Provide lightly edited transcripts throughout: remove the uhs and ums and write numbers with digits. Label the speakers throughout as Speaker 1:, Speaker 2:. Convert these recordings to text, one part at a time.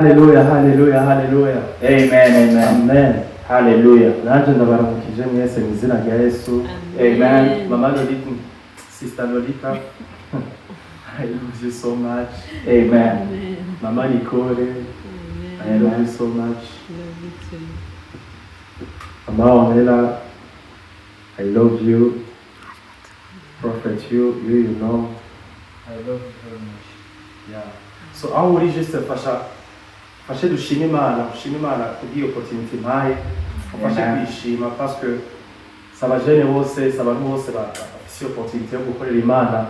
Speaker 1: Hallelujah, hallelujah, hallelujah.
Speaker 2: Amen, amen.
Speaker 1: Amen.
Speaker 2: Hallelujah.
Speaker 1: Nanje ndabaramukije mwese mu izina rya Yesu.
Speaker 2: Amen.
Speaker 1: Mama Lolita, Sister Lolita, I love you so much.
Speaker 2: Amen.
Speaker 1: Mama Nicole, I love you so much.
Speaker 3: Love you too.
Speaker 1: Mama Ornella, I love you. Prophet, you know.
Speaker 2: I love you very much.
Speaker 1: Yeah. So aho uri juste fashe dushime Imana kubw'iyo opportunity mpaye ufashe kwishima parce que saba jeune bose saba bose bafise opportunity yo gukorera Imana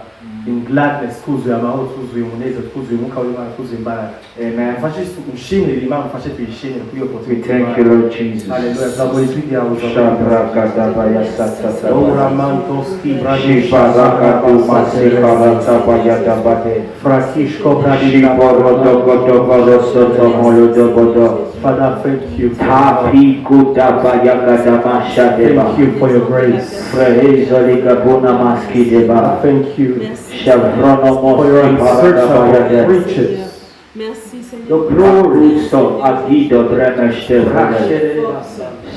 Speaker 1: in gladness, twuzuye amahoro, twuzuye umunezero, twuzuye umwuka w'Imana, twuzuye imbaraga.
Speaker 2: Amen.
Speaker 1: Fashe ushimire Imana, fashe tuyishimire kubw'iyo
Speaker 2: We
Speaker 1: opportunity.
Speaker 2: thank you, Lord Jesus.
Speaker 1: Hallelujah. Zaburi twigiyaho
Speaker 2: Shabrakadabaya satsatsa.
Speaker 1: Oramantoski
Speaker 2: Shibarakadumasikaratabayadabate.
Speaker 1: Francisco
Speaker 2: Shiborodogodoborosotomolodobodo.
Speaker 1: Father, thank you.
Speaker 2: Tapikudabayakadamashateba.
Speaker 1: Thank you for your grace.
Speaker 2: Frehezoligabunamaskedeba.
Speaker 1: Thank you for your unsearchable riches.
Speaker 3: Merci Seigneur.
Speaker 2: The glory of Agido Bremeshteva.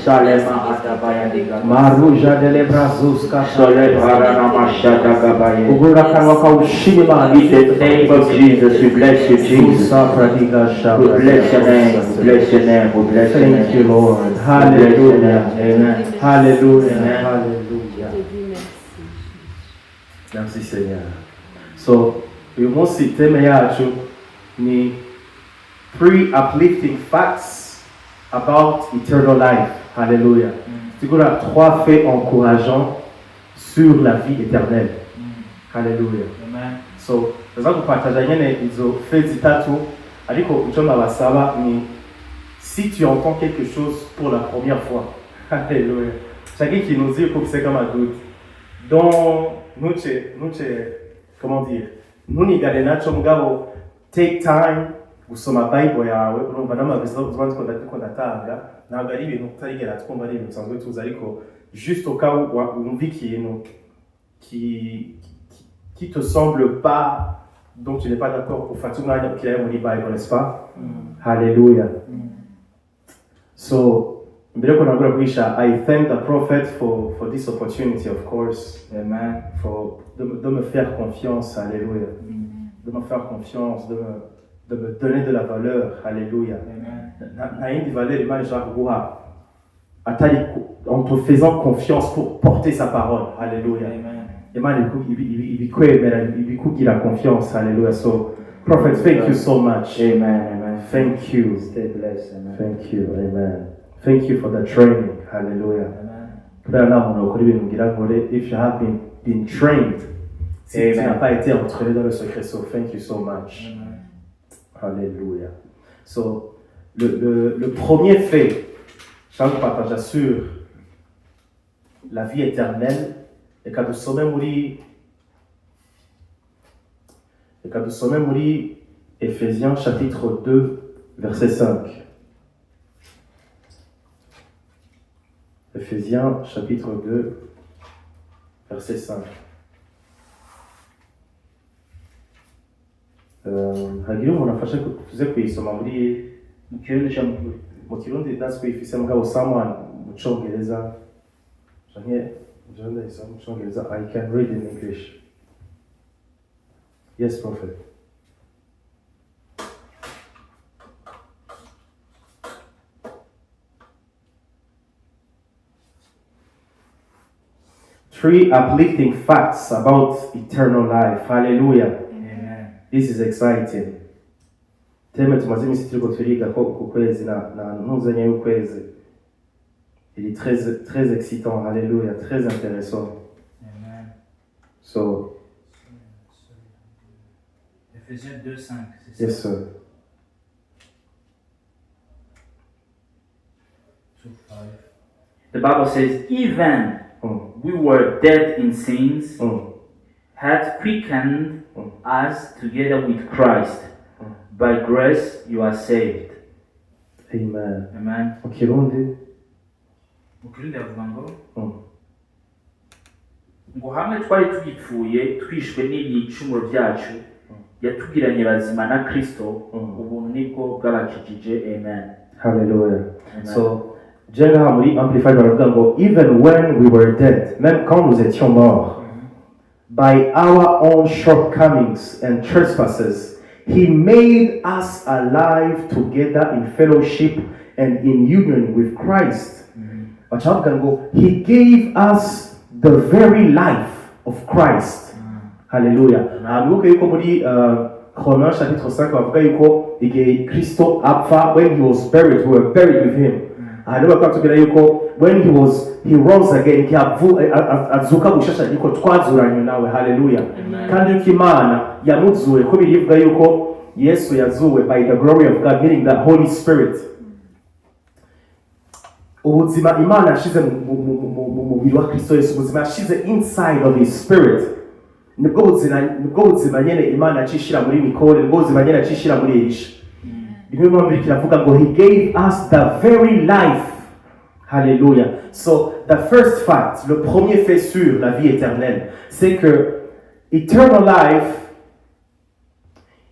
Speaker 2: Salema Adabayadiga.
Speaker 1: Maruja de Lebrazuska.
Speaker 2: Sole Paranamashata Gabaye.
Speaker 1: Ugura kanwa kwa ushindi Bwana.
Speaker 2: In the name of Jesus, we bless you, Jesus. We bless your name, we bless your name, we bless your name.
Speaker 1: Thank you, Lord. Hallelujah. Amen. Hallelujah. Hallelujah. Merci Seigneur. So, uyu munsi teme yacu ni 3 uplifting facts about eternal life. Hallelujah. Tigura 3 faits encourageants sur la vie éternelle. Hallelujah.
Speaker 2: Amen.
Speaker 1: So, ndaza kupartager nyene izo faits zitatu, ariko icyo nabasaba ni si tu entends quelque chose pour la première fois. Hallelujah. Chacun qui nous dit que c'est comme un doute. Donc, nous, comment dire, nous ni gale nacho mugabo take time gusoma Bible yawe urumva n'amabisa ubanze ko ndatanga ntabwo ari ibintu utarigera twumva ari ibintu usanzwe tuzi ariko juste au cas où wumva ikintu qui te semble pas, donc tu n'es pas d'accord pour faire tout le monde qui a muri Bible, n'est-ce pas? Hallelujah. So mbere ko nagura kwisha, I thank the prophet for this opportunity, of course. Amen. De me faire confiance. Alléluia. De me faire confiance, de me donner de la valeur. Alléluia. Na une valeur imani jakuha. Atali en te faisant confiance pour porter sa parole. Alléluia. Imani il a confiance. Alléluia. So prophet, thank you so much.
Speaker 2: Amen.
Speaker 1: Thank you.
Speaker 2: Stay blessed. Amen.
Speaker 1: Thank you. Amen. Thank you for the training. Hallelujah. If you have been trained, si tu n'as pas été entraîné dans le secret, so thank you so much.
Speaker 2: Amen.
Speaker 1: Hallelujah. So, le premier fait, je vais vous partager sur la vie éternelle, et quand nous sommes muri Éphésiens chapitre 2, verset 5. Éphésiens chapitre 2, verset 5. Hagira umuntu afashe tuze kuyisoma muri mu kirundi that's kuyifise mugabo someone mu Congereza canke ndayisoma mu Congereza. I can read in English. Yes, prophet. Three uplifting facts about eternal life. Hallelujah.
Speaker 2: Amen.
Speaker 1: This is exciting. Teme tumaze imisi turiko turiga ko ku kwezi na ntuzanye y'ukwezi. Il est très excitant. Hallelujah. Très intéressant.
Speaker 2: Amen.
Speaker 1: So,
Speaker 2: Ephésiens 2:5, c'est
Speaker 1: yes,
Speaker 2: ça?
Speaker 1: sir.
Speaker 2: 2:5. The Bible says, even we were dead in sins, had quickened us together with Christ. By grace you are saved.
Speaker 1: Amen.
Speaker 2: Amen.
Speaker 1: Mu Kirundi.
Speaker 2: Mu Kirundi avuga ngo hamwe twari tugipfuye twishwe n'ibicumuro byacu yatugiranye bazima na Kristo, ubuntu nibwo bwabakijije. Amen.
Speaker 1: Hallelujah.
Speaker 2: Amen.
Speaker 1: So, Jenga Hamuri Amplified baravuga ngo, even when we were dead, même quand nous étions morts, by our own shortcomings and trespasses, He made us alive together in fellowship and in union with Christ. Baravuga ngo, He gave us the very life of Christ. Hallelujah. Mwibuke yuko muri Romains chapitre 5 bavuga yuko igihe Kristo apfa, when He was buried, we were buried with Him. Hanyuma bakatubwira yuko when he rose again, azuka gushasha yuko twazuranye nawe. Hallelujah. Kandi yuko Imana yamuzuye ko birivuga yuko Yesu yazuwe by the glory of God, meaning the Holy Spirit. Ubuzima Imana yashize mu mubiri wa Kristo Yesu, ubuzima yashize inside of His Spirit. Nibwo buzima nyene Imana yacishira muri Nicole, nibwo buzima nyene yacishira muri Elisha. Bimwe mu bintu kiravuga ngo He gave us the very life. Hallelujah. So the first fact, le premier fait sur la vie éternelle, c'est que eternal life,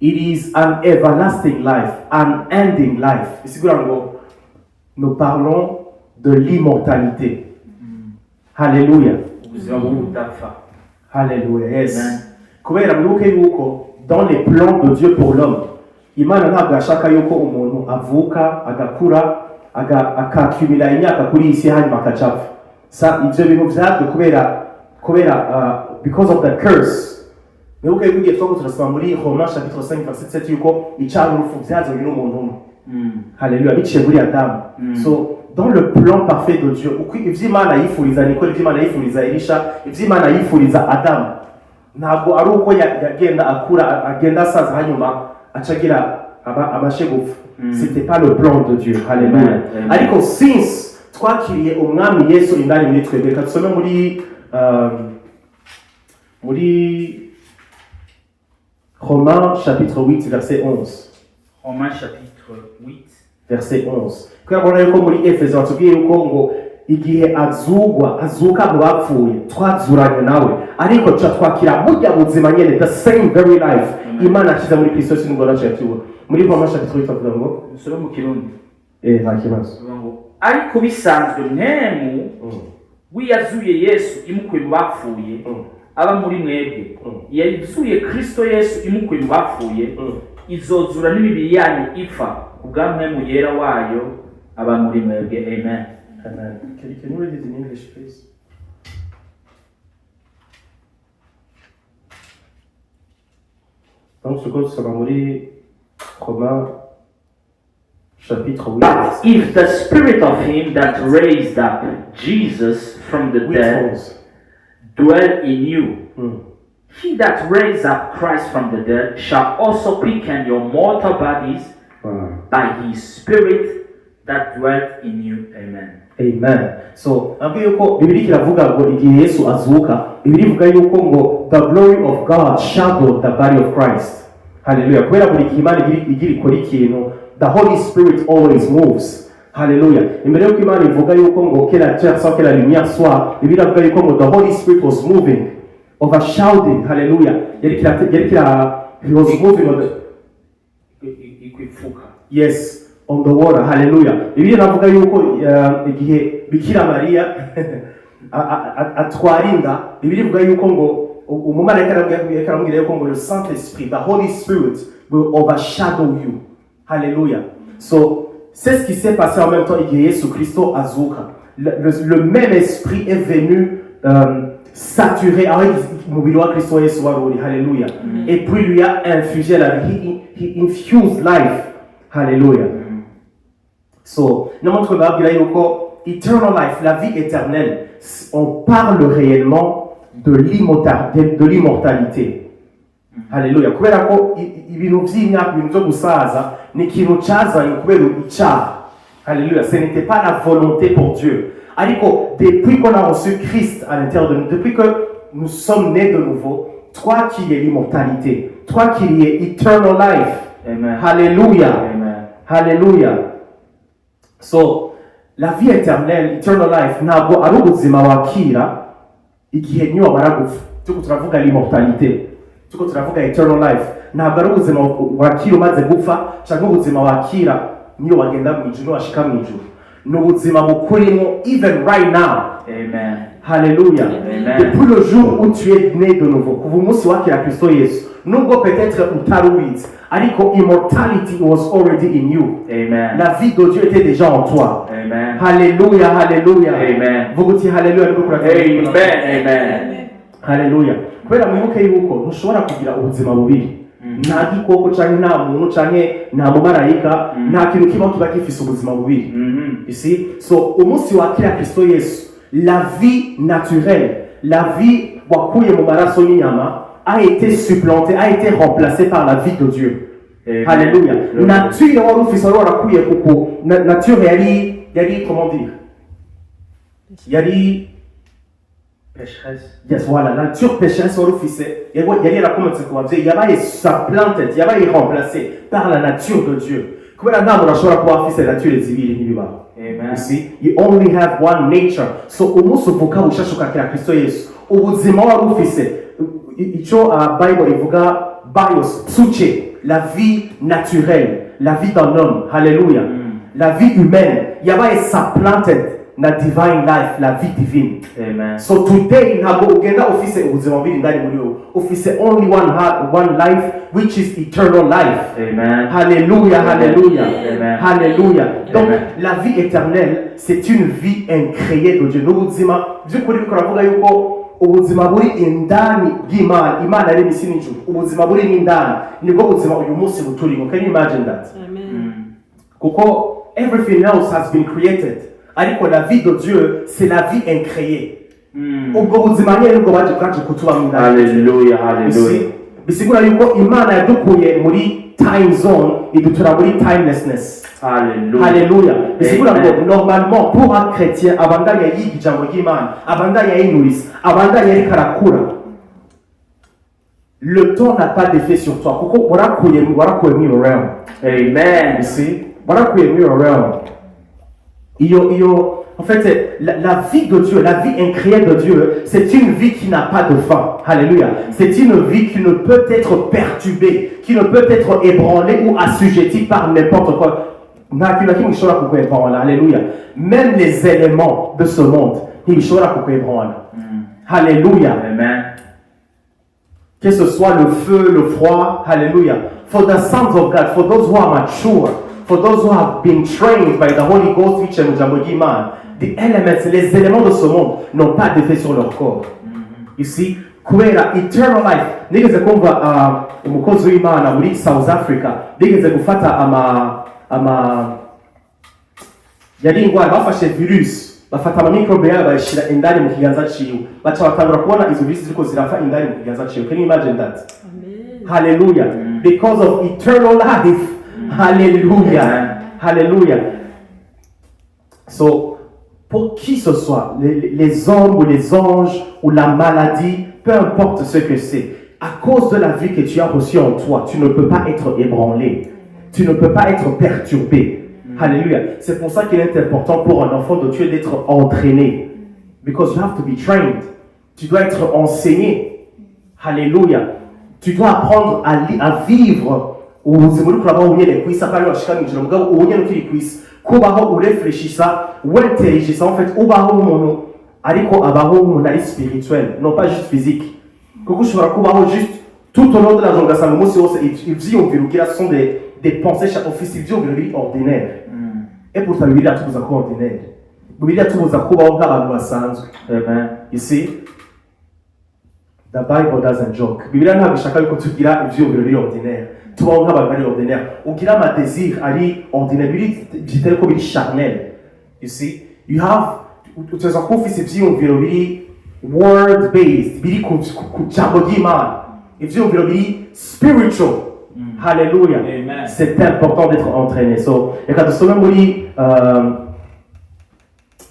Speaker 1: it is an everlasting life, an ending life. Ici nous parlons de l'immortalité. Hallelujah. Hallelujah. Yes. Kubera mwibuke yuko dans les plans de Dieu pour l'homme, Imana ntabwo ashaka yuko umuntu avuka agakura akakumira imyaka kuri isi hanyuma akacapfa. Sa ibyo bintu byatwe kubera because of the curse. Mwibuke yuko igihe twako turasoma muri Romains chapitre 5 verset 7 yuko icyaha n'urupfu byazanye n'umuntu umwe. Hallelujah. Biciye muri Adamu. So dans le plan parfait de Dieu, uko ivy'Imana yifuriza Nicole, ivy'Imana yifuriza Elisha, ivy'Imana yifuriza Adamu, ntabwo ari uko yagenda akura agenda asaza hanyuma achagira amashe gupfa. C'était pas le plan de Dieu. Hallelujah. Ariko since twakiriye umwami Yesu indani muri twebwe, reka tusome muri Romains chapitre 8 verset 11.
Speaker 2: Romains chapitre 8
Speaker 1: verset 11. Kubera yuko muri Efeso batubwiye yuko ngo igihe azuka mu bapfuye twazuranye nawe, ariko twakira burya buzima nyene, the same very life Imana akiza muri Kristo Yesu n'ubwo nacu yatuwe. Muri Romains chapitre 8 bavuga ngo
Speaker 2: nsoro mu Kirundi
Speaker 1: nta kibazo,
Speaker 2: ariko bisanzwe mwemu wiyazuye Yesu imukuye mu bapfuye aba muri mwebwe, yazuye Kristo Yesu imukuye mu bapfuye, izozura n'imibiri yanyu ipfa ubwa mwemu yera wayo aba muri mwebwe. Amen.
Speaker 1: Amen. Can you read it in English, please? Donc, ce code sera muri Romains chapitre 8.
Speaker 2: But if the spirit of him that raised up Jesus from the dead dwell in you, he that raised up Christ from the dead shall also quicken your mortal bodies by his spirit that dwelt in you. Amen.
Speaker 1: Amen. So, ambiye yuko Biblia kiravuga ngo igihe Yesu azuka, Biblia ivuga yuko ngo the glory of God shadowed the body of Christ. Hallelujah. Kubera buri kimana igira ikora ikintu, the Holy Spirit always moves. Hallelujah. Imbere yuko Imana ivuga yuko ngo que la terre soit, que la lumière soit, Biblia ivuga yuko ngo the Holy Spirit was moving, overshadowing. Hallelujah. He was moving on the yes, on the water. Hallelujah. Biblia inavuga yuko igihe Bikira Maria atwarinda, Biblia ivuga yuko ngo umumarayika aramubwira yuko ngo le Saint-Esprit, the Holy Spirit will overshadow you. Hallelujah. So c'est ce qui s'est passé en même temps igihe Yesu Kristo azuka. Le même esprit est venu saturer avec umubiri wa Kristo Yesu waruri. Hallelujah. Et puis lui a infusé la vie. He infused life. Hallelujah. So, nous montre que eternal life, la vie éternelle, on parle réellement de l'immortalité. Hallelujah. Kubera ko ibintu by'imyaka ibintu byo gusaza ni ikintu cyazanye kubera icyaha. Hallelujah. Ce n'était pas la volonté pour Dieu. Ariko depuis qu'on a reçu Christ à l'intérieur de nous, depuis que nous sommes nés de nouveau, toi qui es l'immortalité, toi qui es eternal life.
Speaker 2: Amen.
Speaker 1: Hallelujah.
Speaker 2: Amen.
Speaker 1: Hallelujah. So, la vie éternelle, eternal life, ntabwo ari ubuzima wakira igihe niyo wamara gupfa. Tuko turavuga l'immortalité. Tuko turavuga eternal life. ntabwo ari ubuzima wakira umaze gupfa cyangwa ubuzima wakira niyo wagenda mu ijuru washika mu ijuru ni ubuzima bukurimo even right now.
Speaker 2: Amen.
Speaker 1: Hallelujah.
Speaker 2: Amen.
Speaker 1: Depuis le jour où tu es né de nouveau kuva umunsi wakira Kristo Yesu nubwo peut-être utari ubizi ariko immortality was already in you.
Speaker 2: Amen.
Speaker 1: La vie de Dieu était déjà en toi.
Speaker 2: Amen.
Speaker 1: Hallelujah, hallelujah.
Speaker 2: Amen.
Speaker 1: Vuga uti hallelujah niko
Speaker 2: Amen. Amen.
Speaker 1: Hallelujah. Kubera mwibuke yuko ntushobora kugira ubuzima bubiri. Nta gikoko canke nta muntu canke nta mumarayika nta kintu kibaho kiba gifise ubuzima bubiri. You see? So umunsi wakira Kristo Yesu la vie naturelle, la vie wakuye mu maraso y'inyama a été supplantée, a été remplacée par la vie de Dieu.
Speaker 2: Amen.
Speaker 1: Alléluia. Nature wari ufise wari warakuye kuko nature yari comment dire? Yari
Speaker 2: Pécheresse.
Speaker 1: yes, voilà, nature pécheresse wari ufise yari yarakomotse ku bavyeyi yabaye supplanted, yabaye remplacée par la nature de Dieu. Kubera nta muntu ashobora kuba afise nature zibiri n'ibibaho.
Speaker 2: Amen.
Speaker 1: You see, you only have one nature. So umunsi uvuka ushashuka kira Kristo Yesu ubuzima wari ufise ico Bible ivuga bios psuche, la vie naturelle, la vie d'un homme. Hallelujah. La vie humaine yabaye supplanted na divine life, la vie divine.
Speaker 2: Amen.
Speaker 1: So today ntabwo ugenda ufise ubuzima bubiri ndani muri wowe ufise only one heart, one life which is eternal life.
Speaker 2: Amen.
Speaker 1: Hallelujah, hallelujah.
Speaker 2: Amen.
Speaker 1: Hallelujah. Donc
Speaker 2: Amen.
Speaker 1: la vie éternelle c'est une vie incréée de Dieu. N'ubuzima by'ukuri biko ravuga yuko ubuzima buri indani bw'Imana. Imana ari isi n'ijuru. Ubuzima buri n'indani nibwo buzima uyu munsi buturimo. Can you imagine that?
Speaker 3: Amen.
Speaker 1: Kuko everything else has been created. Ariko la vie de Dieu c'est la vie incréée. Ubwo buzima nyene nibwo baje kutuba mu ndani.
Speaker 2: Hallelujah. Hallelujah.
Speaker 1: Bisigura yuko Imana yadukuye muri time zone idutura muri timelessness.
Speaker 2: Hallelujah.
Speaker 1: Hallelujah. Bisigura
Speaker 2: Amen.
Speaker 1: ngo normalement pour un chrétien abandanya yiga ijambo ry'Imana, abandanya yinuriza, abandanya ariko arakura, le temps n'a pas d'effet sur toi kuko warakuye muri iyo realm.
Speaker 2: Amen.
Speaker 1: You see? Warakuye muri iyo realm. En fait, la vie de Dieu, la vie incréée de Dieu, c'est une vie qui n'a pas de fin. Alléluia. C'est une vie qui ne peut être perturbée, qui ne peut être ébranlée ou assujettie par n'importe quoi. Alléluia. Même les éléments de ce monde, Alléluia.
Speaker 2: Amen.
Speaker 1: Que ce soit le feu, le froid, Alléluia. For the sons of God, for those who are mature, for those who have been trained by the Holy Ghost, which the elements, les éléments de ce monde n'ont pas d'effet sur leur corps. You see, kubera eternal life. Nigeze kumva umukozi w'Imana muri South Africa, nigeze gufata yari ingwara bafashe virus, bafata amamikrobe yabo bayishira indani mu kiganza ciwe, baca batangura kubona izo virus ziriko zirafa indani mu kiganza ciwe. Can you imagine that?
Speaker 3: Amen.
Speaker 1: Hallelujah. Because of eternal life. Hallelujah. Hallelujah. So, pour qui ce soit, les hommes ou les anges ou la maladie, peu importe ce que c'est, à cause de la vie que tu as reçue en toi, tu ne peux pas être ébranlé. Tu ne peux pas être perturbé. Alléluia. C'est pour ça qu'il est important pour un enfant de Dieu d'être entraîné. Because you have to be trained. Tu dois être enseigné. Alléluia. Tu dois apprendre à vivre. Ubuzima uriko urabaho unyene kwisi apana washikamije mugabo unyene ukiri kwisi kubaho urefreshisa weterejisa en fait ubaho umuntu ariko abaho umuntu ari spirituel non pas juste physique kuko ushobora kubaho juste tout au long de la journée ugasanga umunsi wose ivyiyumviro ugira sont des pensées chaque office ivyiyumviro biri ordinaire et pourtant Bibiliya tubuza kuba ordinaire. Bibiliya tubuza kubaho nk'abantu basanzwe.
Speaker 2: Amen.
Speaker 1: You see, the Bible doesn't joke. Bibiliya ntabwo ishaka yuko tugira ivyiyumviro biri ordinaire. Tubaho nk'abantu bari ordinaire. Ugira ama désir ari ordinaire, byitare ko biri charnel. You see, you have uteza kuba ufise ivyiyumviro biri word based, biri ku jambo ry'Imana. Ivyiyumviro biri spiritual. Hallelujah.
Speaker 2: Amen.
Speaker 1: C'est important d'être entraîné. So, reka dusome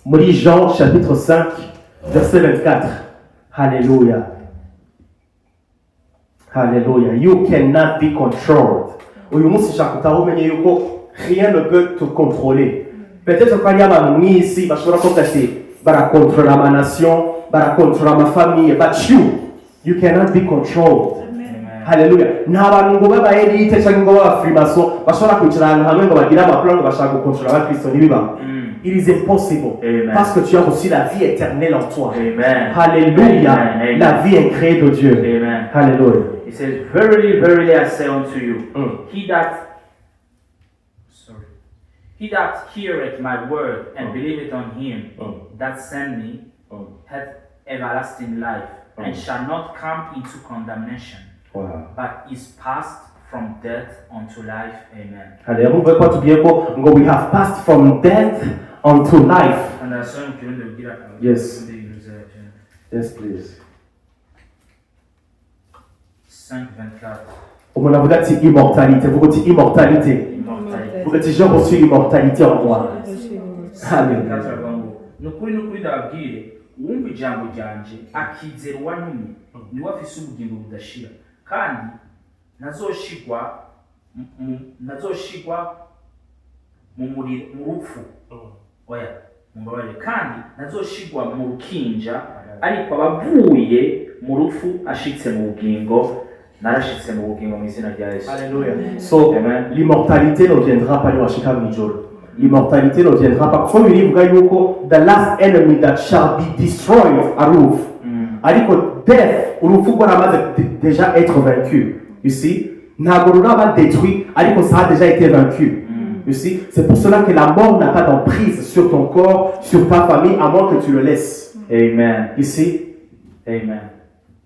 Speaker 1: muri Jean chapitre 5 verset 24. Hallelujah. Hallelujah. You cannot be controlled. Uyu munsi shaka utahumenye yuko rien ne peut te contrôler. Peut-être qu'il y a abantu mwisi bashobora kuvuga ati barakontrola ma nation, barakontrola ma famille, but you cannot be controlled.
Speaker 2: Amen.
Speaker 1: Haleluya. Nta bantu ngo baba elite cyangwa ngo baba frimason bashobora kwicara ahantu hamwe ngo bagire amakuru ngo bashaka gukontrola abakristo n'ibiba. It is impossible.
Speaker 2: Amen.
Speaker 1: Parce que tu as reçu la vie éternelle en toi.
Speaker 2: Amen.
Speaker 1: Alléluia.
Speaker 2: Amen.
Speaker 1: La vie est créée de Dieu.
Speaker 2: Amen.
Speaker 1: Alléluia.
Speaker 2: It says, verily, verily, I say unto you, he that heareth my word and believeth on him that sent me hath everlasting life, and shall not come into condemnation, but is passed from death unto life. Amen.
Speaker 1: Alléluia. Vous voyez quoi, tu viens quoi? We have passed from death unto life. Yes. Yes, please.
Speaker 2: 5:24.
Speaker 1: On a regardé immortalité. Vous dites immortalité. Vous dites j'ai reçu l'immortalité en moi. Alléluia.
Speaker 2: Nukuri ndababwire uwumva ijambo ryanje akizera uwantumye niwe afise ubugingo budashira kandi nazoshigwa mu rupfu oya mumbabarire kandi nazoshigwa mu rukinja ariko abavuye mu rupfu ashitse mu bugingo narashitse mu bugingo mu izina rya Yesu.
Speaker 1: Alléluia. So l'immortalité ne viendra pas nous ashika mw'ijoro. L'immortalité ne viendra pas. Comme il dit the last enemy that shall be destroyed aruf. Ariko death urupfu rwaramaze déjà être vaincu. You see? Ntabwo ruraba détruit ariko ça a déjà été vaincu. You see? C'est pour cela que la mort n'a pas d'emprise sur ton corps, sur ta famille, à moins que tu le laisses.
Speaker 2: Amen.
Speaker 1: You see?
Speaker 2: Amen.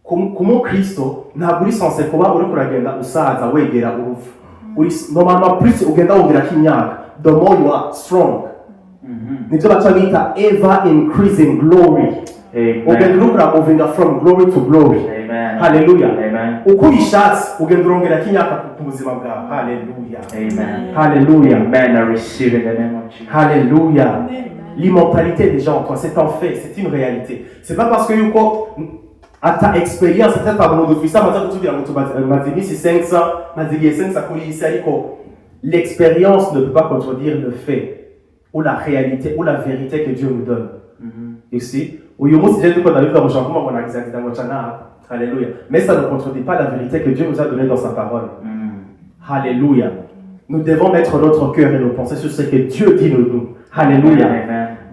Speaker 1: Como Kristo ntabwo uri censé kuba uri kuragenda usaza wegera urupfu. Normalement plus ugenda wongera k'imyaka, the more you are strong. Nibyo baca bita ever increasing glory. Ugenda urukura moving from glory to glory.
Speaker 2: Amen.
Speaker 1: Hallelujah.
Speaker 2: Amen.
Speaker 1: Uko uyishatse ugenda urongera k'imyaka ku buzima bwawe. Hallelujah.
Speaker 2: Amen.
Speaker 1: Hallelujah.
Speaker 2: Amen. I receive in the name of Jesus.
Speaker 1: Hallelujah. L'immortalité est déjà en toi, c'est un fait, c'est une réalité. C'est pas parce que yuko à ta expérience, peut-être pas beaucoup de ça, l'expérience ne peut pas contredire le fait ou la réalité ou la vérité que Dieu nous donne. Ici, alléluia. Mais ça ne contredit pas la vérité que Dieu nous a donnée dans sa parole. Alléluia. Nous devons mettre notre cœur et nos pensées sur ce que Dieu dit de nous. Alléluia.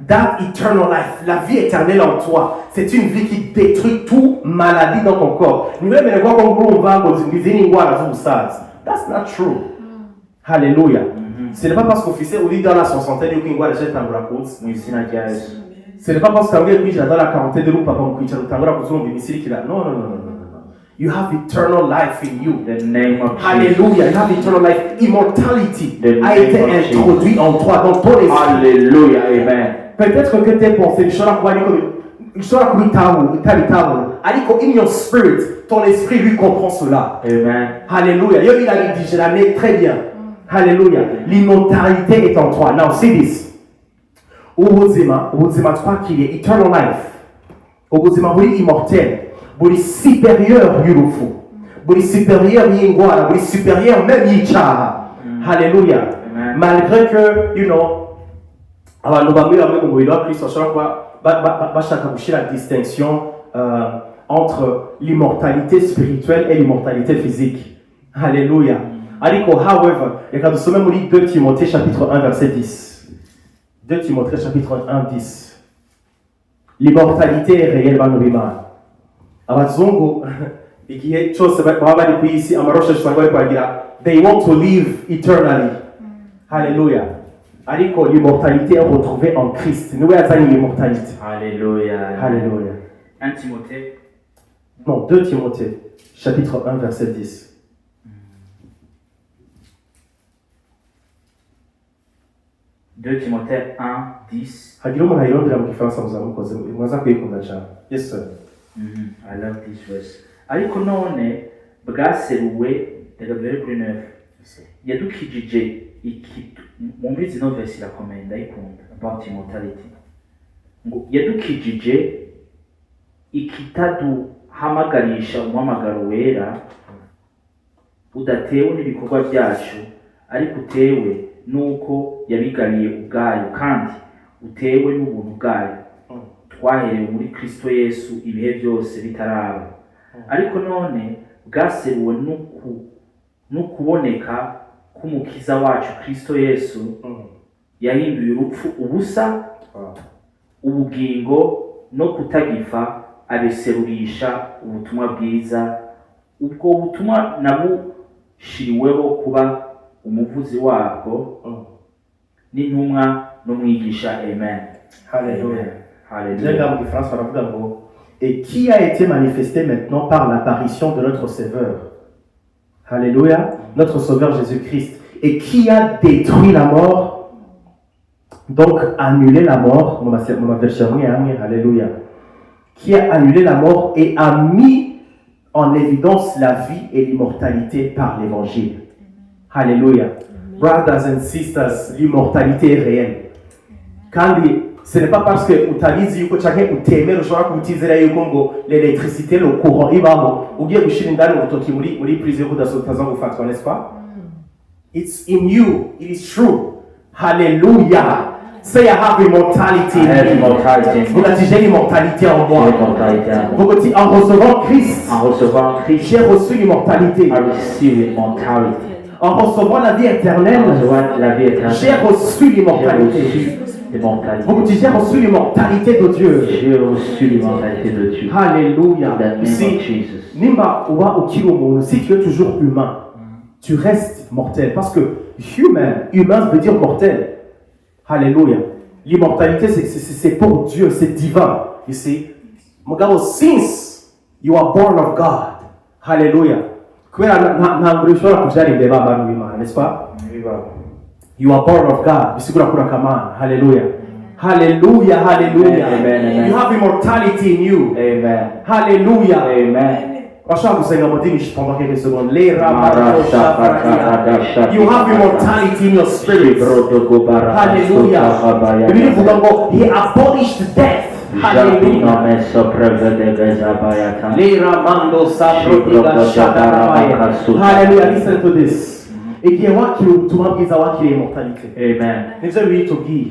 Speaker 1: That eternal life, la vie éternelle en toi, c'est une vie qui détruit toute maladie dans ton corps. That's not true. Hallelujah. Ce n'est pas parce qu'officier ou dit dans la soixantaine ou qu'il voit les gens dans la course. Ce n'est pas parce que tu as dans la quarantaine de loups, papa, ou que tu as la course, non. You have eternal life in you.
Speaker 2: The name of
Speaker 1: Hallelujah. You have eternal life. Immortality a été introduit en toi, dans ton esprit.
Speaker 2: Hallelujah. Amen.
Speaker 1: Peut-être que tes pensées, in your spirit, ton esprit lui comprend cela.
Speaker 2: Amen.
Speaker 1: Hallelujah. Il a dit, je la mets très bien. Hallelujah. L'immortalité est en toi. Now see this. Ubuzima, tu crois qu'il est eternal life. Ubuzima, vous êtes immortel. Vous êtes supérieur y'urufu. Vous êtes supérieur y'ingwara. Vous êtes supérieur même y'icyaha. Hallelujah. Malgré que, you know, abantu bamwe mu mubiri wa Kristo bashobora bashaka gushyira distinction entre l'immortalité spirituelle et l'immortalité physique. Alléluia. Ariko, however, reka dusome muri 2 Timothée chapitre 1 verset 10. 2 Timothée chapitre 1 10. L'immortalité est réelle bano b'Imana. Abazungu igihe cyose baba bari ku isi amaroshe usanga bari kwagira they want to live eternally. Hallelujah. Ariko l'immortalité est retrouvée en Christ. Nous avons l'immortalité.
Speaker 2: Alléluia.
Speaker 1: Alléluia.
Speaker 2: 1 Timothée.
Speaker 1: Non, 2 Timothée, chapitre 1, verset 10.
Speaker 2: Deux Timothée 1, 10.
Speaker 1: Yes, sir.
Speaker 2: I love this verse. Ariko none bwaseruwe reka duhere kuri 9. Yadukijije muri zino verse irakomeye ndayikunda about immortality. Ngo yadukijije ikitaduhamagarisha umuhamagaro wera udatewe n'ibikorwa byacu ariko utewe nuko yabigariye ubwayo kandi utewe n'ubuntu bwayo twaherewe muri Kristo Yesu ibihe byose bitaraba. Ariko none bwaseruwe n'ukuboneka k'umukiza wacu Kristo Yesu yahinduye urupfu ubusa ubugingo no kutagifa abeserurisha ubutumwa bwiza. Ubwo butumwa nabushiriweho kuba umuvuzi wabwo n'intumwa n'umwigisha. Amen.
Speaker 1: Alléluia.
Speaker 2: Alléluia.
Speaker 1: Et qui a été manifesté maintenant par l'apparition de notre Sauveur. Alléluia. Notre Sauveur Jésus-Christ. Et qui a détruit la mort. Donc annulé la mort. Alléluia. Qui a annulé la mort et a mis en évidence la vie et l'immortalité par l'évangile. Alléluia. Brothers and sisters, l'immortalité est réelle. Kandi ce n'est pas parce que utabizi yuko canke utemera ushobora kubitizera yuko ngo l'électricité le courant ibaho ugiye gushira indani urutoki muri prise yo kudasotaza gufatwa, n'est-ce pas? It's in you, it is true. Hallelujah. Say I have immortality.
Speaker 2: I have immortality.
Speaker 1: Vous dites j'ai l'immortalité en moi. Vous dites en recevant Christ. J'ai reçu l'immortalité.
Speaker 2: I receive immortality.
Speaker 1: En recevant la vie éternelle, j'ai reçu l'immortalité. Vous dites j'ai reçu l'immortalité de Dieu.
Speaker 2: J'ai reçu l'immortalité de Dieu.
Speaker 1: Alléluia.
Speaker 2: Si
Speaker 1: Nimba uwa ukirumu, si tu es toujours humain, tu restes mortel. Parce que humain veut dire mortel. Alléluia. L'immortalité, c'est pour Dieu, c'est divin. You see? Mugabo, since you are born of God. Hallelujah. N'est-ce pas? You are born of God. Hallelujah. Hallelujah. Hallelujah.
Speaker 2: Amen.
Speaker 1: You have immortality in you.
Speaker 2: Amen.
Speaker 1: Hallelujah.
Speaker 2: Amen.
Speaker 1: Pendant quelques secondes. You have immortality in your spirit. Hallelujah. He abolished death. Hallelujah. Hallelujah. Listen to this. Et qui est wa qui utumabwiza wa qui immortality.
Speaker 2: Amen.
Speaker 1: Nivyo biri tubwiye.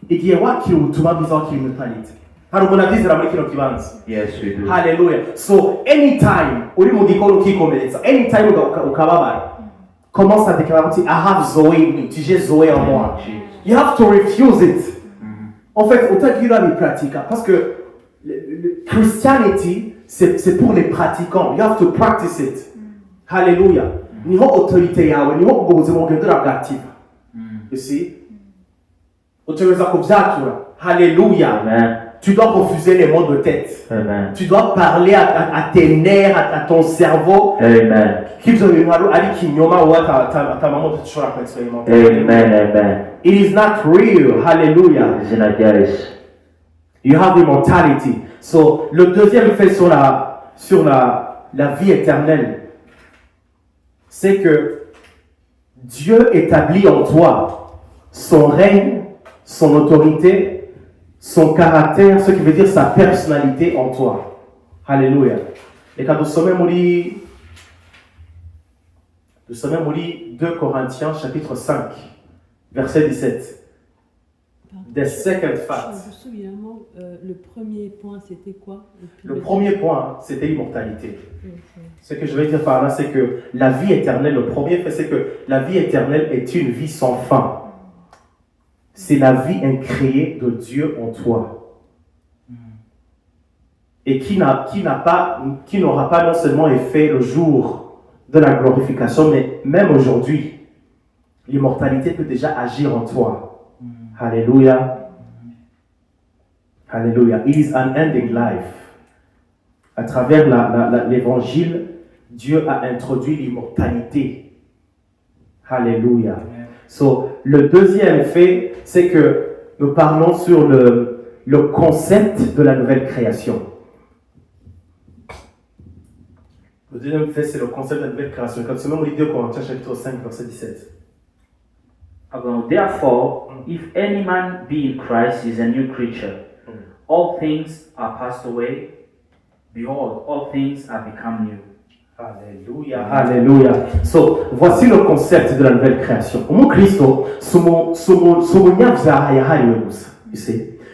Speaker 1: Igihe wa qui utumabwiza wa qui immortality. Hari umuntu avizera muri kino kibanza.
Speaker 2: Yes, we do.
Speaker 1: Hallelujah. So anytime uri mu gikoro ukikomeretsa, anytime ukababara, commence à déclarer I have Zoé in me. J'ai Zoé en moi. You have to refuse it. En fait, autant qu'il y a des pratiques, parce que le Christianity, c'est pour les pratiquants. You have to practice it. Hallelujah. Niho autorité yawe, niho ubwo buzima bugendera bwativa. You see? Utegereza kubyatura. Hallelujah.
Speaker 2: Amen.
Speaker 1: Tu dois refuser les mots de tête.
Speaker 2: Amen.
Speaker 1: Tu dois parler à tes nerfs, à ton cerveau.
Speaker 2: Amen. Amen.
Speaker 1: It is not real. Hallelujah. You have immortality. So, le deuxième fait sur la vie éternelle, c'est que Dieu établit en toi son règne, son autorité, son caractère, ce qui veut dire sa personnalité en toi. Alléluia. Et quand nous sommes muri 2 Corinthiens chapitre 5, verset 17. The second fact.
Speaker 3: Le premier point, c'était quoi?
Speaker 1: Le premier point, c'était l'immortalité. Ce que je veux dire par là, c'est que la vie éternelle, le premier fait, c'est que la vie éternelle est une vie sans fin. C'est la vie incréée de Dieu en toi. Et qui n'aura pas non seulement effet le jour de la glorification, mais même aujourd'hui, l'immortalité peut déjà agir en toi. Alléluia. Alléluia. It is an ending life. À travers l'évangile, Dieu a introduit l'immortalité. Alléluia. So, le deuxième fait, c'est que nous parlons sur le concept de la nouvelle création. Le deuxième fait, c'est le concept de la nouvelle création. Quand nous lisons 2 Corinthiens chapitre 5, verset 17.
Speaker 2: Therefore, if any man be in Christ, he is a new creature. All things are passed away. Behold, all things are become new.
Speaker 1: Alléluia, alléluia. So, voici le concept de la nouvelle création. Au mot Christo,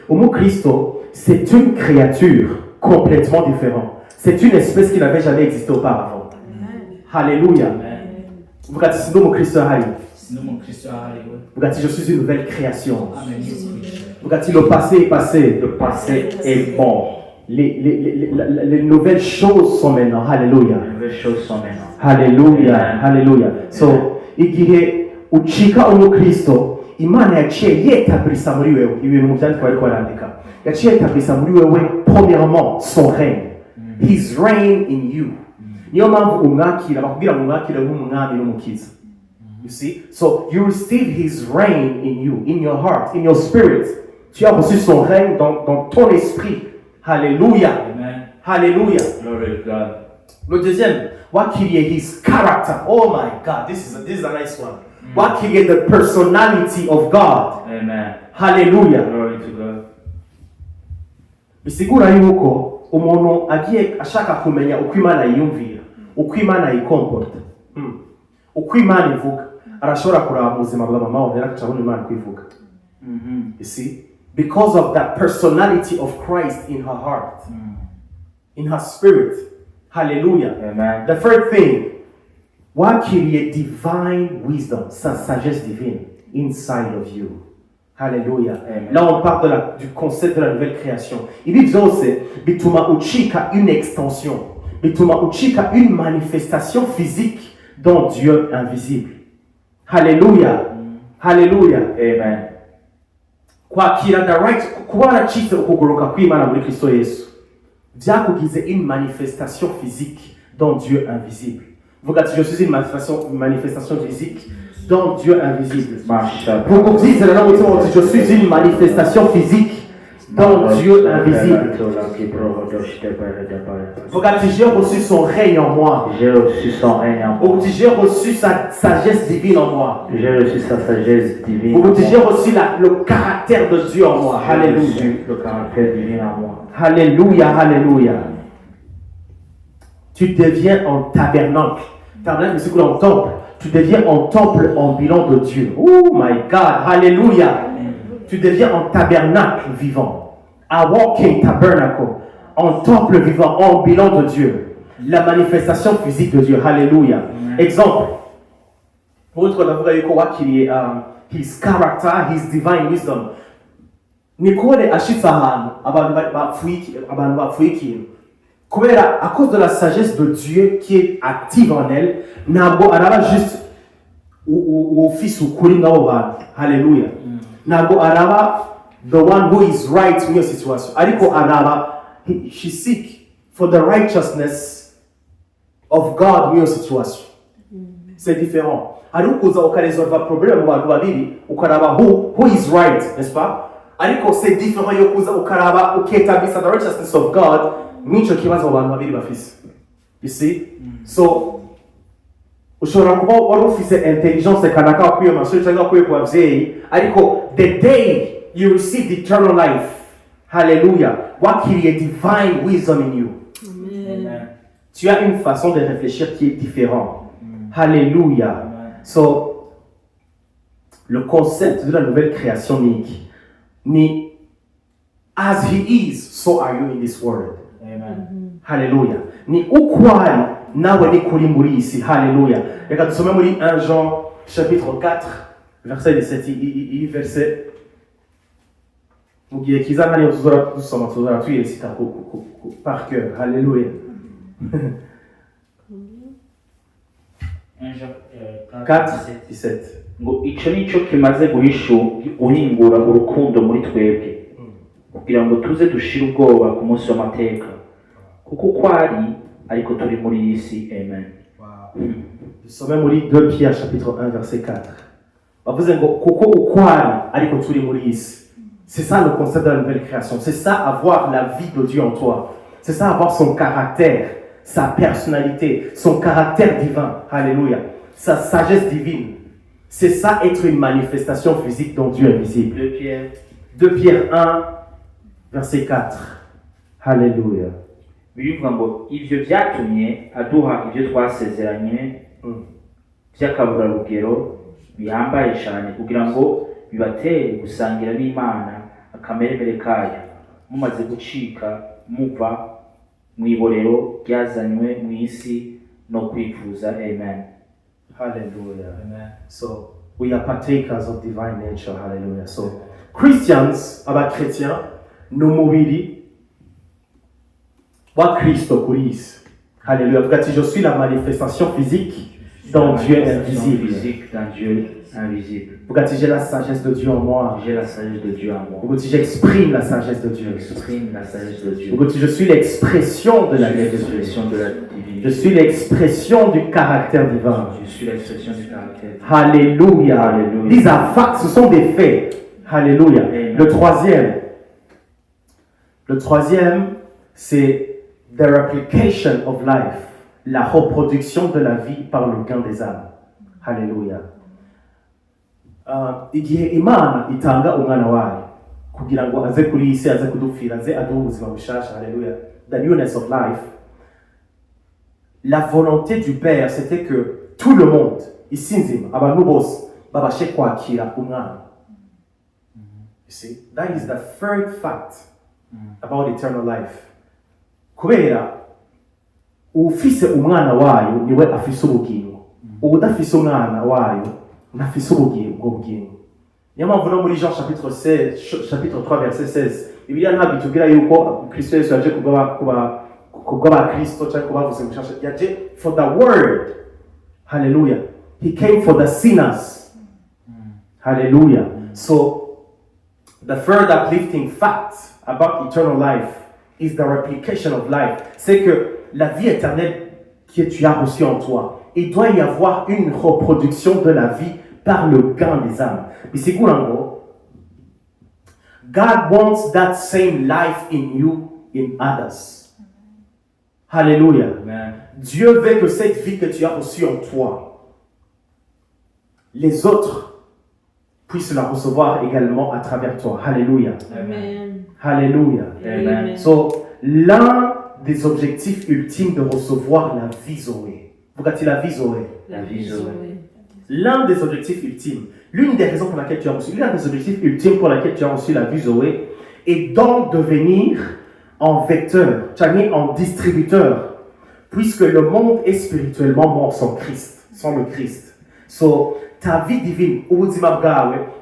Speaker 1: au mot Christo, c'est une créature complètement différente. C'est une espèce qui n'avait jamais existé auparavant. Haleluya.
Speaker 2: Amen.
Speaker 1: Vuga ati sindi umukristo ahari.
Speaker 2: Sindi umukristo ahariwe.
Speaker 1: Vuga ati je suis une nouvelle création.
Speaker 2: Amen. Yesu Kristo.
Speaker 1: Vuga ati le passé est passé.
Speaker 2: Le passé est mort.
Speaker 1: Les nouvelles choses sont maintenant. Haleluya.
Speaker 2: Les nouvelles choses sont maintenant.
Speaker 1: Haleluya.
Speaker 2: Amen.
Speaker 1: Haleluya. So igihe ucika umukristo Imana yaciye yetablisa muri wewe ibintu mu byandiko bariko barandika. Yaciye yetablisa muri wewe premièrement son règne. His reign in you. Niyo mpamvu umwakira bakubwira ngo umwakire nk'umwami n'umukiza. You see? So you receive his reign in you, in your heart, in your spirit. Tu as reçu son règne dans ton esprit. Hallelujah.
Speaker 2: Amen.
Speaker 1: Hallelujah.
Speaker 2: Glory to God.
Speaker 1: Le deuxième, wakiriye his character. Oh my God, this is a nice one. Wakiriye the personality of God.
Speaker 2: Amen.
Speaker 1: Hallelujah.
Speaker 2: Glory to God.
Speaker 1: Bisigura yuko umuntu agiye ashaka kumenya uko Imana yiyumvira, uko Imana yikomporta, uko Imana ivuga, arashobora kuraba mu buzima bwa mama wawe akacabona Imana kwivuga. You see? Because of that personality of Christ in her heart, in her spirit. Hallelujah.
Speaker 2: Amen.
Speaker 1: The third thing, wakiriye divine wisdom, sa sagesse divine inside of you. Hallelujah.
Speaker 2: Amen.
Speaker 1: Là, on parle du concept de la nouvelle création. Ibi byose bituma ucika une extension, bituma ucika une manifestation physique dans Dieu invisible. Hallelujah. Hallelujah.
Speaker 2: Amen.
Speaker 1: Kwakira the right, kuba waracitse ukugoroka kw'Imana muri Kristo Yesu byakugize une manifestation physique dans Dieu invisible. Vuga ati je suis une manifestation physique dans Dieu invisible. Vuga ubyizera n'umutima uti je suis une manifestation physique dans Dieu invisible. Vuga ati j'ai reçu son règne en moi.
Speaker 2: J'ai reçu son règne en moi.
Speaker 1: Vuga ati j'ai reçu sa sagesse divine en moi.
Speaker 2: J'ai reçu sa sagesse divine.
Speaker 1: Vuga ati j'ai reçu le caractère de Dieu en moi. Alléluia.
Speaker 2: Le caractère divin en moi.
Speaker 1: Alléluia, alléluia. Tu deviens en tabernacle. Tabernacle, c'est quoi en temple? Tu deviens en temple ambulant de Dieu. Oh my God, alléluia. Tu deviens en tabernacle vivant. A walking tabernacle. En temple vivant, ambulant de Dieu. La manifestation physique de Dieu. Alléluia. Exemple. Pour ndavuga yuko wakiriye his character, his divine wisdom. Nicole ashitse ahantu abantu bapfuye ikintu kubera à cause de la sagesse de Dieu qui est active en elle ntabwo araba juste ufise ukuri ngabo bantu. Haleluya. Ntabwo araba the one who is right in your situation ariko araba she seek for the righteousness of God in your situation. C'est différent. Ari ukuza ukaresolve problem mu bantu babiri ukaraba who is right, n'est-ce pas? Ariko c'est différent yo kuza ukaraba uketabisa the righteousness of God nico kibazo abantu babiri bafise. You see? So ushobora kuba wari ufise intelligence kanaka wakwiye amashuri cyangwa wakwiye ku bavyeyi ariko the day you receive the eternal life, hallelujah, wakiriye divine wisdom in you.
Speaker 3: Amen.
Speaker 1: Tu as une façon de réfléchir qui est différente. Hallelujah. So le concept de la nouvelle création ni as he is, so are you in this world.
Speaker 2: Amen.
Speaker 1: Hallelujah. Ni ukwari nawe ni kuri muri isi. Hallelujah. Reka dusome muri 1 Jean chapitre 4 verset 17 i verset mu gihe kiza nani tuzora dusoma tuzora tuyirecita par cœur. Hallelujah. 4:17
Speaker 2: ngo icyo ni cyo kimaze guhingura urukundo muri twebwe kugira ngo tuze dushire ubwoba ku munsi w'amateka kuko uko ari ariko turi muri iyi si. Amen.
Speaker 1: Dusome muri 2 Pierre chapitre 1 verset 4 bavuze ngo kuko uko ari ariko turi muri iyi si. C'est ça le concept de la nouvelle création. C'est ça avoir la vie de Dieu en toi. C'est ça avoir son caractère, sa personnalité, son caractère divin. Alléluia. Sa sagesse divine. C'est ça être une manifestation physique dont Dieu est visible. 2 Pierre 1 verset 4. Alléluia.
Speaker 2: Bivuga ngo ivyo vyatumye aduha ivyo twasezeranye vy'akaburarugero bihambaye cyane kugira ngo bibatere gusangira n'Imana akameremere kayo mumaze gucika muva mu iborero ryazanywe mu isi nokwifuza. Amen.
Speaker 1: Hallelujah.
Speaker 2: Amen.
Speaker 1: So, we are partakers of divine nature. Hallelujah. So, Christians, chrétiens, nos mubiri wa Kristo kuri isi. Hallelujah. Vuga ati, je suis la manifestation physique dans Dieu invisible.
Speaker 2: Physique dans Dieu invisible.
Speaker 1: Vuga ati, j'ai la sagesse de Dieu en moi.
Speaker 2: J'ai la sagesse de Dieu en moi.
Speaker 1: Vuga ati, j'exprime la sagesse de Dieu.
Speaker 2: J'exprime la sagesse de Dieu.
Speaker 1: Vuga ati, je suis l'expression de la vie de Dieu.
Speaker 2: L'expression de la divinité.
Speaker 1: Je suis l'expression du caractère divin.
Speaker 2: Je suis l'expression du caractère divin.
Speaker 1: Alléluia.
Speaker 2: Alléluia.
Speaker 1: These are facts, ce sont des faits. Alléluia.
Speaker 2: Amen.
Speaker 1: Le troisième, c'est the replication of life, la reproduction de la vie par le gain des âmes. Alléluia. Igihe Imana itanga umwana wayo kugira ngo aze kuri isi aze kudupfira aze aduhe ubuzima bushasha. Alléluia. The newness of life. La volonté du Père, c'était que tout le monde, ici nzima, abantu bose babashe kwakira umwana. You see, that is the third fact about eternal life. Kubera ufise umwana wayo niwe afise ubugingo. Udafise umwana wayo ntafise ubugingo bugingo. Niyo mpamvu no muri Jean chapitre 3 verset 16 Bibiliya ntabwo itubwira yuko Kristo Yesu yaje kubwa Kristo cyangwa kubavuze mushasha, yaje for the word. Hallelujah. He came for the sinners. Hallelujah. So the third uplifting fact about eternal life is the replication of life. C'est que la vie éternelle que tu as reçue en toi, il doit y avoir une reproduction de la vie par le gain des âmes. Mais c'est quoi en gros? God wants that same life in you, in others. Hallelujah.
Speaker 2: Amen.
Speaker 1: Dieu veut que cette vie que tu as reçue en toi, les autres puissent la recevoir également à travers toi. Hallelujah.
Speaker 3: Amen.
Speaker 1: Hallelujah.
Speaker 2: Amen.
Speaker 1: So, l'un des objectifs ultimes de recevoir la vie Zoé. Pourquoi tu la vie Zoé?
Speaker 2: La vie Zoé.
Speaker 1: L'un des objectifs ultimes, l'une des raisons pour laquelle tu as reçu, l'un des objectifs ultimes pour laquelle tu as reçu la vie Zoé est d'en devenir en vecteur, c'est-à-dire en distributeur, puisque le monde est spirituellement mort sans Christ, sans le Christ. So, ta vie divine,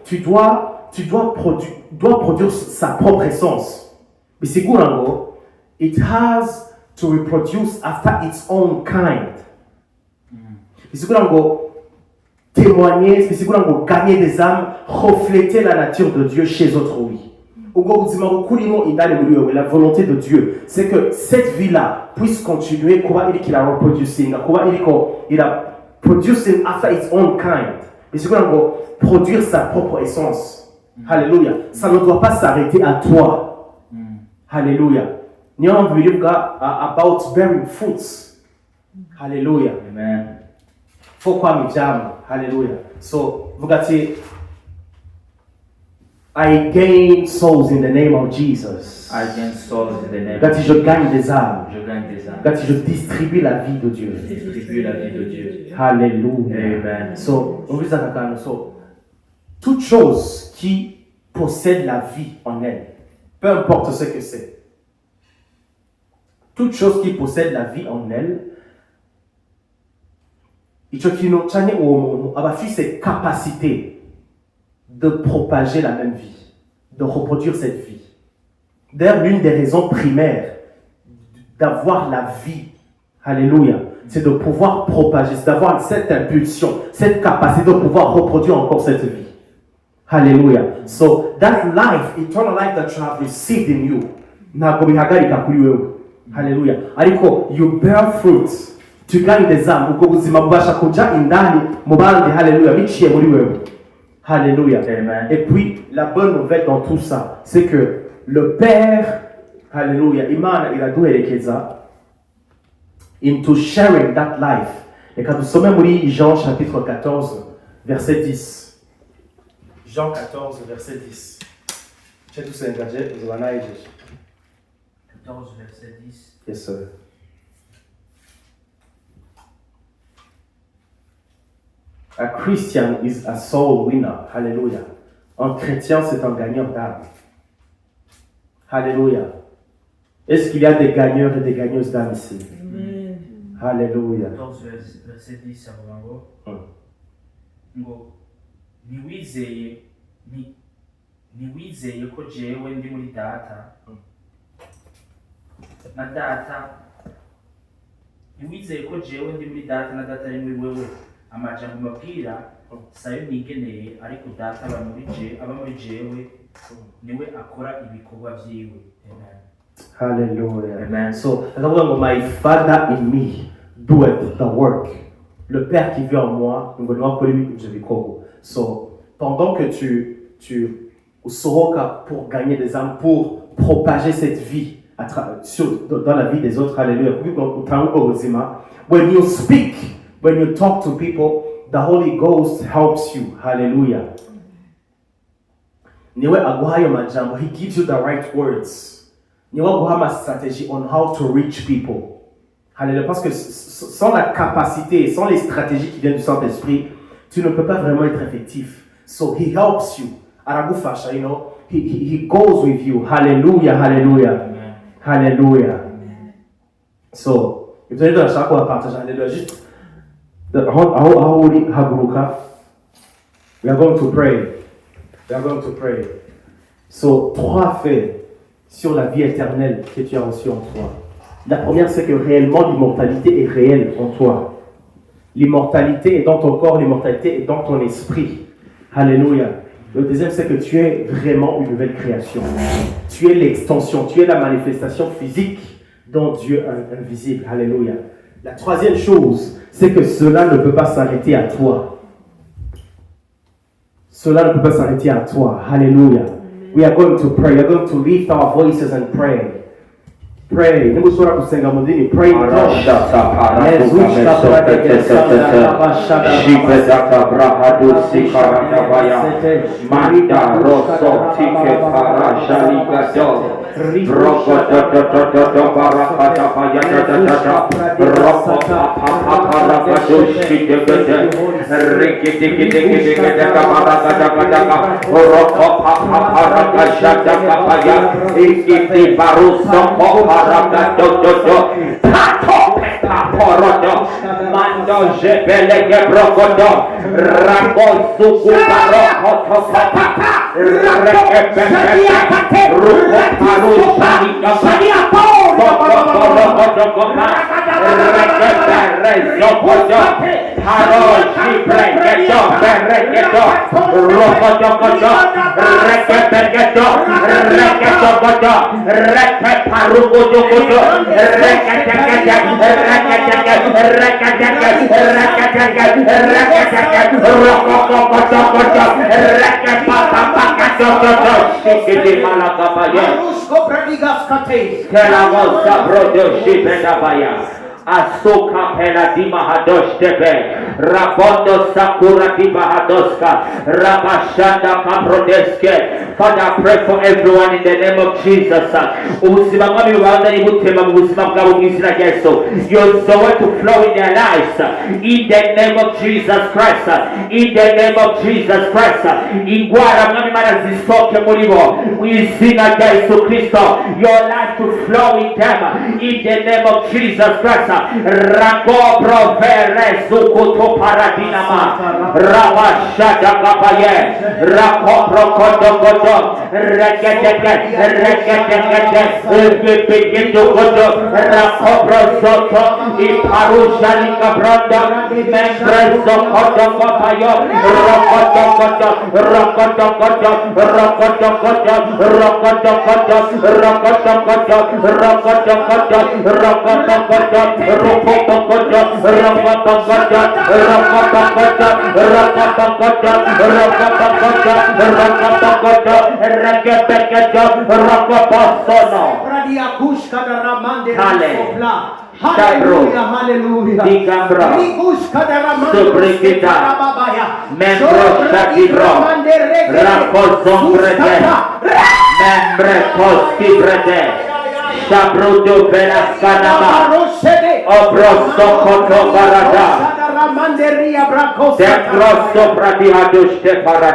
Speaker 1: tu dois produire sa propre essence. Mais c'est quoi en gros? It has to reproduce after its own kind. Mais c'est quoi en gros? Témoigner, c'est quoi en gros? Gagner des âmes, refléter la nature de Dieu chez autrui. La volonté de Dieu, c'est que cette vie-là puisse continuer, qu'il a reproducing, il a producing after its own kind. Mais c'est quoi en gros? Produire sa propre essence. Alléluia. Ça ne doit pas s'arrêter à toi. Alléluia. Nous avons vu about bearing fruits. Alléluia.
Speaker 2: Amen.
Speaker 1: Pourquoi me jam? Alléluia. So, vous gâtez. I gain souls in the name of Jesus.
Speaker 2: I gain souls in the name.
Speaker 1: Gâtez, je gagne des âmes.
Speaker 2: Je gagne des âmes.
Speaker 1: Gâtez, je distribue la vie de Dieu.
Speaker 2: Je distribue la vie de Dieu.
Speaker 1: Alléluia.
Speaker 2: Amen.
Speaker 1: So, on veut ça quand so, toute chose qui possède la vie en elle, peu importe ce que c'est, toute chose qui possède la vie en elle, il a cette capacité de propager la même vie, de reproduire cette vie. D'ailleurs, l'une des raisons primaires d'avoir la vie, alléluia, c'est de pouvoir propager, c'est d'avoir cette impulsion, cette capacité de pouvoir reproduire encore cette vie. Hallelujah. So that life, eternal life that you have received in you, hallelujah. Ariko, you bear fruits. Tu gagnes des âmes. Hallelujah. Hallelujah.
Speaker 2: Amen.
Speaker 1: Et puis, la bonne nouvelle dans tout ça, c'est que le Père, hallelujah, il a doué les Keza into sharing that life. Et quand nous sommes muri Jean chapitre 14, verset 10. Jean 14, verset 10. J'ai tout ça engagé, vous en avez
Speaker 2: 14, verset 10.
Speaker 1: Yes, sir. A Christian is a soul winner. Hallelujah. Un chrétien, c'est un gagneur d'âme. Hallelujah. Est-ce qu'il y a des gagneurs et des gagneuses d'âme ici?
Speaker 3: Amen.
Speaker 1: Hallelujah.
Speaker 2: 14 verset 10 avuga ngo ntiwizeye ko jewe ndi muri data na data ntiwizeye ko jewe ndi muri data na data ari muri wewe amajambo mbabwira sayo nigeneye ariko data aba muri jewe niwe akora ibikorwa vyiwe. Amen.
Speaker 1: Hallelujah.
Speaker 2: Amen.
Speaker 1: So, my Father in me doeth the work. Le Père qui vit en moi, nous allons appeler So, pendant que tu pour gagner des âmes, pour propager cette vie dans la vie des autres, hallelujah. When you speak, when you talk to people, the Holy Ghost helps you, hallelujah. He gives you the right words. A stratégie on how to reach people. Hallelujah. Parce que sans la capacité, sans les stratégies qui viennent du Saint-Esprit, tu ne peux pas vraiment être effectif. So he helps you. Aragufasha, he goes with you. Hallelujah, hallelujah.
Speaker 2: Amen.
Speaker 1: Hallelujah. Amen. So, if you need to partage, hallelujah. Just we are going to pray. We are going to pray. So, 3 faits sur la vie éternelle que tu as reçue en toi. La première, c'est que réellement l'immortalité est réelle en toi. L'immortalité est dans ton corps, l'immortalité est dans ton esprit. Alléluia. Le deuxième, c'est que tu es vraiment une nouvelle création. Tu es l'extension, tu es la manifestation physique dont Dieu est invisible. Alléluia. La troisième chose, c'est que cela ne peut pas s'arrêter à toi. Cela ne peut pas s'arrêter à toi. Alléluia. We are going to pray. We are going to lift our voices and pray. Pray. Pray.
Speaker 2: Mando jebele ke brokodo rako suku baroko topata reke beke ruko paru shani kapani brokodo koma reke bere zokodo haro shibre kedo bere kedo rokodo kodo reke bekedo reke zokodo reke paru kodo reke Asuka pela di mahadosh tebe Rabondo sakura di mahadoska Rabashanda kaprodeske. Father, I pray for everyone in the name of Jesus. Ubuzima bwami bubandanye butema mu buzima bwabo mu izina rya Yesu. Your joy to flow in their lives in the name of Jesus Christ. In the name of Jesus Christ. Ingwara mwami mana zisoke muri bo mu izina rya Yesu Kristo. Your life to flow in them in the name of Jesus Christ. Rago provere zukuto paradinama Rabashada kapaye Rako prokodo godo Regedege Begendo godo Rako prosoto Iparusha lika bronda Membrezo kodo kapayo Rokodo godo Rokodo godo Rokodo godo Rokodo godo Rokodo godo Rokodo godo Rokodo godo Hallelujah. Digambra. Sobrekita. Membro Shakibro. Rakozombrede. Membre Koskibrede. Shabrudo Velaskanama. Obroso Koto Barada.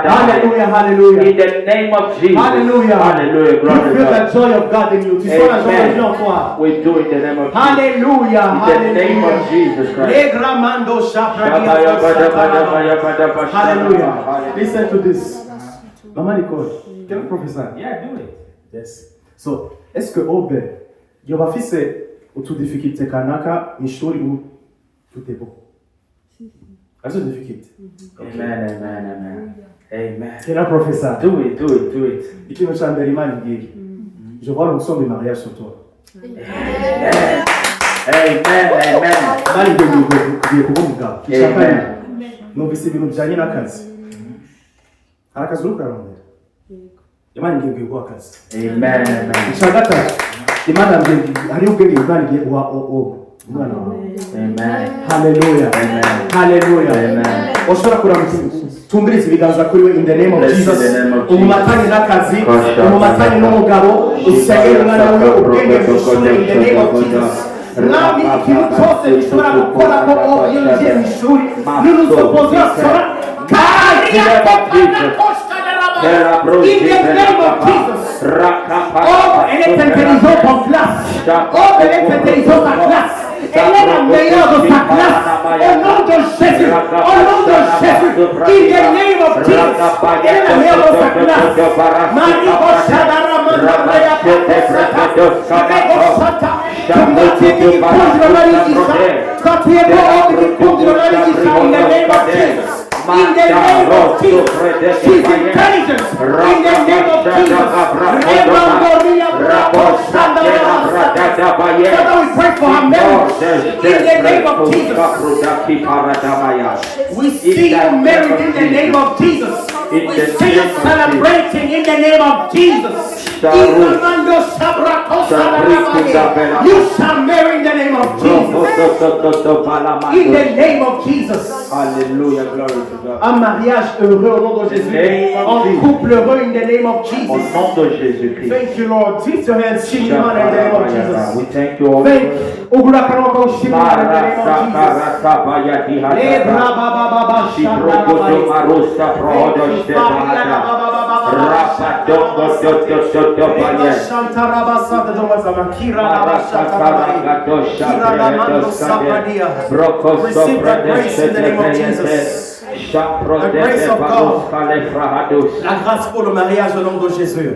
Speaker 1: Hallelujah, hallelujah.
Speaker 2: In the name of Jesus.
Speaker 1: Hallelujah.
Speaker 2: Hallelujah.
Speaker 1: You
Speaker 2: Glory to
Speaker 1: feel
Speaker 2: God.
Speaker 1: the joy of God in you. Tu sens la joie de Dieu en toi.
Speaker 2: We do it in the name of Jesus.
Speaker 1: Hallelujah.
Speaker 2: In the name of Jesus Christ.
Speaker 1: Hallelujah. Listen to this. Maman Nicole, can you prophesy?
Speaker 2: Yeah, do it.
Speaker 1: Yes. So, est-ce que Obe, Yoba fise utu difficulté kanaka mishuri u tout est bon? That's a difficulty.
Speaker 2: Amen, amen, amen. Amen.
Speaker 1: Can I prophesy?
Speaker 2: Do it, do it, do it.
Speaker 1: Iki no chambere imani ngiye. Je vois l'onction du mariage sur toi.
Speaker 2: Amen. Amen, amen.
Speaker 1: Mali ngiye kuba umugabo.
Speaker 2: Amen.
Speaker 1: Numvise ibintu bijyanye n'akazi. Hari akazi uri kurarondera? Imana ngiye guha akazi.
Speaker 2: Amen, amen.
Speaker 1: Icya gatatu, Imana hari ubwenge Imana igiye guha umwana wawe.
Speaker 2: Amen.
Speaker 1: Hallelujah.
Speaker 2: Amen.
Speaker 1: Hallelujah.
Speaker 2: Amen.
Speaker 1: Ushobora kuramutsa ibiganza kuri we in the name of
Speaker 2: Bless
Speaker 1: Jesus.
Speaker 2: in the name of Jesus.
Speaker 1: Umumatanye n'akazi, umumatanye n'umugabo, usengere umwana wawe ubwenge bw'ishuri in the name of Jesus. Mwami ikintu cyose gishobora gukora ko yinjiye mu ishuri n'urusokozo sora kandi in the name of Jesus. Oh, elle est intelligente en classe. Oh, elle est intelligente en classe. Elle est la meilleure de sa classe. Au nom de Jésus. Au nom de Jésus. In the name of Jesus. Elle est la meilleure de sa classe. Marie Boshadara Mandamaya Boshata. Quand tu es bon, tu conduis la religion in the name of Jesus. In the name of Jesus, she's intelligent. In the name of Jesus, Father, we pray for her marriage. In the name of Jesus, we see you married in the name of Jesus. We see you celebrating in the name of Jesus. You shall marry in the name of Jesus. In the name of Jesus.
Speaker 2: Hallelujah, glory to God.
Speaker 1: Un mariage heureux au nom de Jésus. Un couple heureux in the name of Jesus.
Speaker 2: Au nom de Jésus-Christ.
Speaker 1: Thank you, Lord. Lift your hands, Shimon, in the name of Jesus.
Speaker 2: We thank you all.
Speaker 1: Thank Ugula Kanoko Shimon in the name of Receive the grace in the name of Jesus. The grace of God. La grâce pour le mariage au nom de Jésus.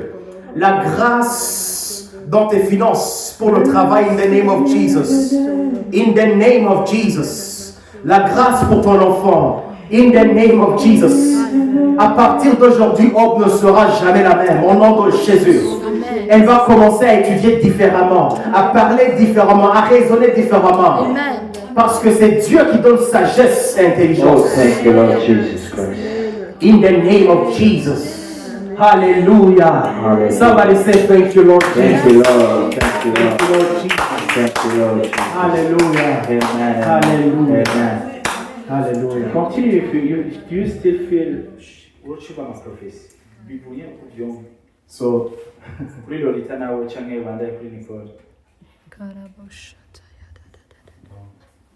Speaker 1: La grâce dans tes finances pour le travail in the name of Jesus. In the name of Jesus. La grâce pour ton enfant. In the name of Jesus. À partir d'aujourd'hui, Aube ne sera jamais la même. Au nom de Jésus. Elle va commencer à étudier différemment, à parler différemment, à raisonner différemment.
Speaker 4: Amen.
Speaker 1: Parce que c'est Dieu qui donne sagesse et intelligence.
Speaker 2: Oh, thank you, Lord Jesus Christ.
Speaker 1: In the name of Jesus. Hallelujah.
Speaker 2: Hallelujah.
Speaker 1: Somebody say thank you, Lord Jesus.
Speaker 2: Thank you, Lord. Thank you,
Speaker 1: Thank you,
Speaker 2: Lord.
Speaker 1: Lord Jesus.
Speaker 2: Thank you, Lord Jesus.
Speaker 1: Hallelujah.
Speaker 2: Amen.
Speaker 1: Hallelujah.
Speaker 2: Amen.
Speaker 1: Hallelujah.
Speaker 2: Continue if you still feel. What you want to profess? Bibuye kuvyonga.
Speaker 1: So,
Speaker 2: Kuri Lolita nawe canke banda kuri Nicole.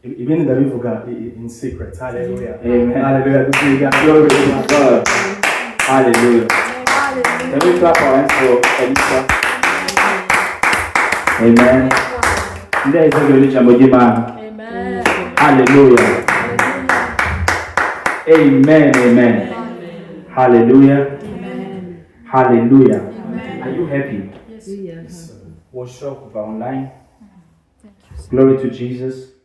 Speaker 1: ibindi ndabivuga in secret. Hallelujah.
Speaker 2: Amen.
Speaker 1: Hallelujah. Glory to God.
Speaker 2: Hallelujah. Can we clap our hands for Elisa? Amen. Ndeza ngeli jambo jima.
Speaker 4: Amen.
Speaker 2: Hallelujah. Amen. Amen. Hallelujah.
Speaker 3: Amen.
Speaker 2: Hallelujah.
Speaker 4: Amen.
Speaker 2: Are you happy?
Speaker 3: Yes.
Speaker 2: Worship online. Glory to Jesus.